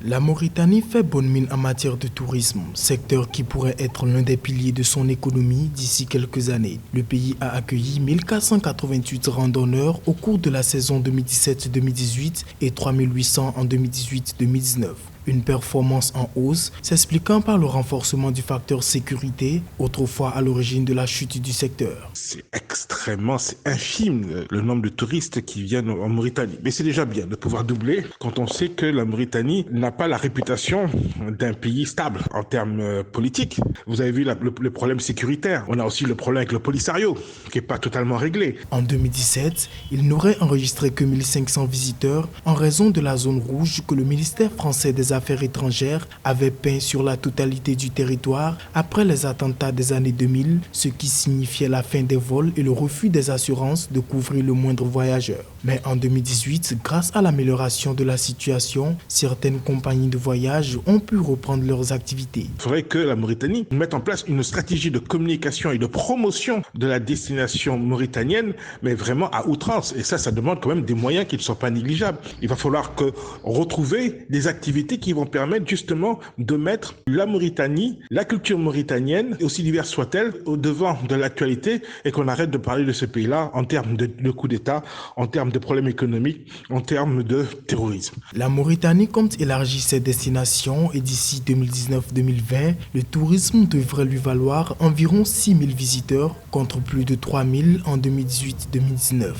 La Mauritanie fait bonne mine en matière de tourisme, secteur qui pourrait être l'un des piliers de son économie d'ici quelques années. Le pays a accueilli 1488 randonneurs au cours de la saison 2017-2018 et 3800 en 2018-2019. Une performance en hausse s'expliquant par le renforcement du facteur sécurité, autrefois à l'origine de la chute du secteur. C'est infime le nombre de touristes qui viennent en Mauritanie. Mais c'est déjà bien de pouvoir doubler quand on sait que la Mauritanie n'a pas la réputation d'un pays stable en termes politiques. Vous avez vu le problème sécuritaire. On a aussi le problème avec le Polisario qui n'est pas totalement réglé. En 2017, il n'aurait enregistré que 1500 visiteurs en raison de la zone rouge que le ministère français des Affaires étrangères avait peint sur la totalité du territoire après les attentats des années 2000, ce qui signifiait la fin des vols et le refus des assurances de couvrir le moindre voyageur. Mais en 2018, grâce à l'amélioration de la situation, certaines compagnies de voyage ont pu reprendre leurs activités. Il faudrait que la Mauritanie mette en place une stratégie de communication et de promotion de la destination mauritanienne, mais vraiment à outrance. Et ça demande quand même des moyens qui ne sont pas négligeables. Il va falloir retrouver des activités qui vont permettre justement de mettre la Mauritanie, la culture mauritanienne, aussi diverse soit-elle, au devant de l'actualité et qu'on arrête de parler de ce pays-là en termes de coup d'État, en termes de problèmes économiques, en termes de terrorisme. La Mauritanie compte élargir ses destinations et d'ici 2019-2020, le tourisme devrait lui valoir environ 6 000 visiteurs contre plus de 3 000 en 2018-2019.